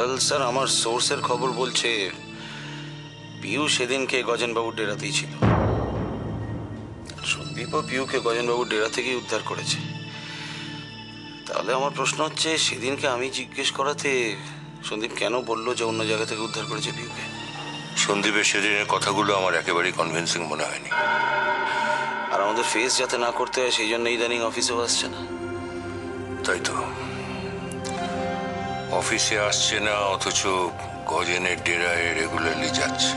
Well sir, আমার সোর্সের খবর বলছে পিউ সেদিনকে গজেনবাবুর ডেরাতেই ছিল। সন্দীপও পিউকে গজেনবাবুর ডেরা থেকেই উদ্ধার করেছে। তাহলে আমার প্রশ্ন হচ্ছে, সেদিনকে আমি জিজ্ঞেস করাতে সন্দীপ কেন বললো যে অন্য জায়গা থেকে উদ্ধার করেছে পিউকে? সন্দীপের সেদিনের কথাগুলো আমার একেবারেই কনভিন্সিং মনে হয়নি। আর আমাদের ফেস যাতে না করতে হয় সেই জন্য ইদানিং অফিসেও আসছে না। তাই তো, অফিসে আসছে না অথচ গজেনের ডেরায় রেগুলারলি যাচ্ছে।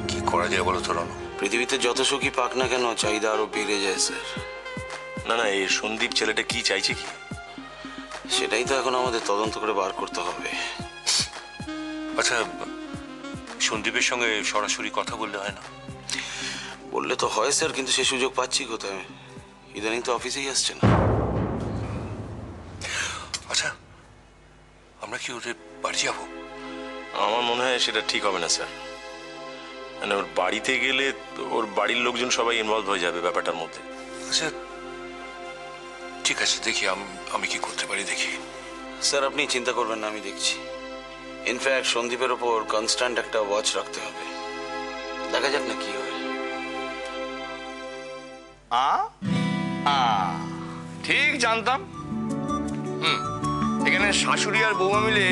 কি করা যায় বলো তো রণ? পৃথিবীতে যত সুখী পাক না কেন, চাহিদা আরো বেড়ে যায় স্যার। না না, এই সন্দীপ ছেলেটা কি চাইছে কি? সেটাই তো এখন আমাদের তদন্ত করে বার করতে হবে। আচ্ছা, সন্দীপের সঙ্গে সরাসরি কথা বললে হয় না? বললে তো হয় স্যার, কিন্তু সে সুযোগ পাচ্ছি কোথায়? ইদানিং তো অফিসেই আসছে না। আচ্ছা, আমরা কি ওদের বাড়ি যাবো? আমার মনে হয় সেটা ঠিক হবে না স্যার। মানে ওর বাড়িতে গেলে ওর বাড়ির লোকজন সবাই ইনভলভ হয়ে যাবে ব্যাপারটার মধ্যে। আচ্ছা ঠিক আছে, দেখি আমি কি করতে পারি দেখি। স্যার আপনি চিন্তা করবেন না, আমি দেখছি। ইনফ্যাক্ট সন্দীপের ওপর কনস্ট্যান্ট একটা ওয়াচ রাখতে হবে। দেখা যাক না কি হয়। ঠিক জানতাম। এখানে শাশুড়ি আর বৌমা মিলে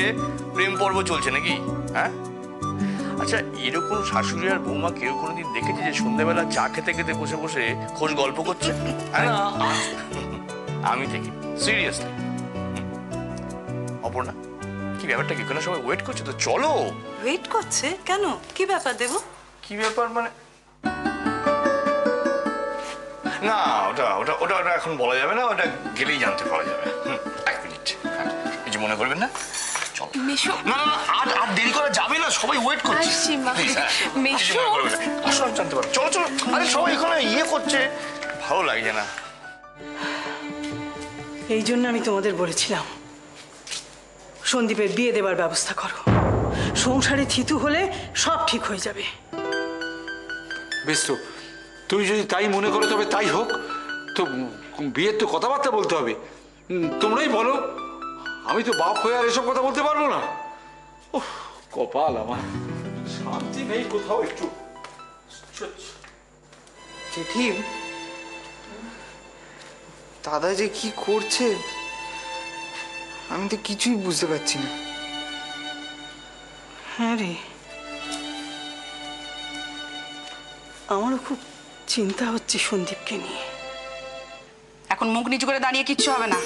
প্রেম পর্ব চলছে নাকি? হ্যাঁ, আচ্ছা এরকম শাশুড়ি আর বৌমা কেউ কোনোদিন দেখেছে যে সন্ধ্যাবেলা চা খেতে খেতে বসে বসে খোঁজ গল্প করছে? আমি দেখি, সিরিয়াসলি। অপর্ণা, কি ব্যাপারটা? কি কোনো সবাই ওয়েট করছে তো, চলো। ওয়েট করছে কেন? কি ব্যাপার দেবো? কি ব্যাপার মানে? না, ওটা ওটা ওটা ওটা এখন বলা যাবে না, ওটা গেলেই জানতে পারা যাবে। এক মিনিট, কিছু মনে করবেন না? চলো। মেশো, না না, আর দেরি করা যাবে না, সবাই ওয়েট করছে। মেশো, আসলে জানতে পারো। চলো চলো, আরে সবাই এখানে ইয়ে করছে, ভালো লাগছে না। এই জন্য আমি তোমাদের বলেছিলাম সন্দীপের বিয়ে দেবার ব্যবস্থা করো। সংসারে থিতু হলে সব ঠিক হয়ে যাবে। বেশ, তো তুমি যদি তাই মনে করো তবে তাই হোক। তো বিয়ের তো কথাবার্তা বলতে হবে, তোমরাই বলো। আমি তো বাপ হয়ে আর এসব কথা বলতে পারবো না। ওহ কপাল আমার, শান্তি নেই কোথাও একটু। জেঠি, দাদা যে কি করছে আমি তো কিছুই বুঝতে পারছি না। হ্যাঁ রে, আমারও খুব চিন্তা হচ্ছে সন্দীপকে নিয়ে। এখন মুখ নিচু করে দাঁড়িয়ে কিচ্ছু হবে না।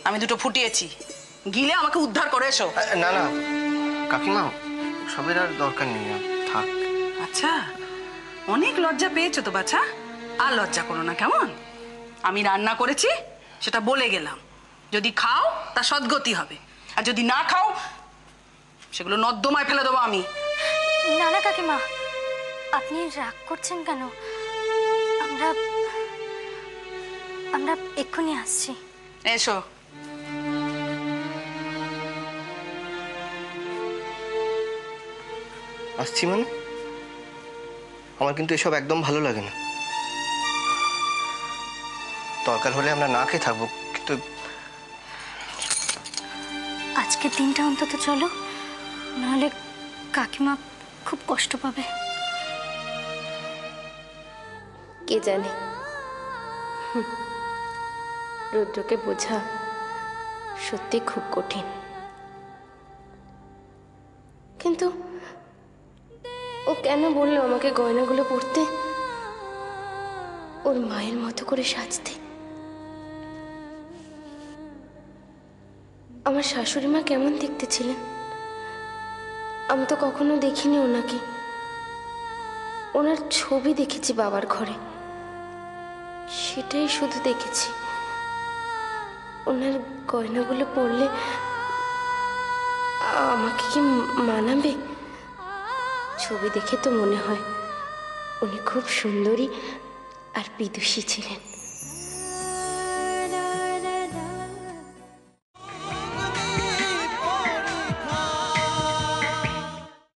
আমি দুটো ফুটিয়েছি, গিলে আমাকে উদ্ধার করে এসো। না না কাকিমা, সবের আর দরকার নেই, থাক। আচ্ছা, অনেক লজ্জা পেয়েছো তো বাছা, আর লজ্জা করো না কেমন? আমি রান্না করেছি সেটা বলে গেলাম। যদি খাও তা সদ্গতি হবে, আর যদি না খাও সেগুলো নর্দমায় ফেলে দেবো আমি। না না কাকিমা, আপনি রাগ করছেন কেন? আমরা আমরা এক্ষুনি আসছি। এসো। আসছি মানে? আমার কিন্তু এসব একদম ভালো লাগে না। দরকার হলে আমরা না খেয়ে থাকবো, কিন্তু আজকের দিনটা অন্তত চলো, নাহলে কাকিমা খুব কষ্ট পাবে। কে জানে, রুদ্রকে বোঝা সত্যি খুব কঠিন। কিন্তু ও কেন বললো আমাকে গয়নাগুলো পরতে, ওর মায়ের মতো করে সাজতে? আমার শাশুড়ি মা কেমন দেখতে ছিলেন? আমি তো কখনো দেখিনি ওনাকে। ওনার ছবি দেখেছি বাবার ঘরে, সেটাই শুধু দেখেছি। ওনার গয়নাগুলো পরলে আমাকে কি মানাবে? ছবি দেখে তো মনে হয় উনি খুব সুন্দরী আর বিদুষী ছিলেন।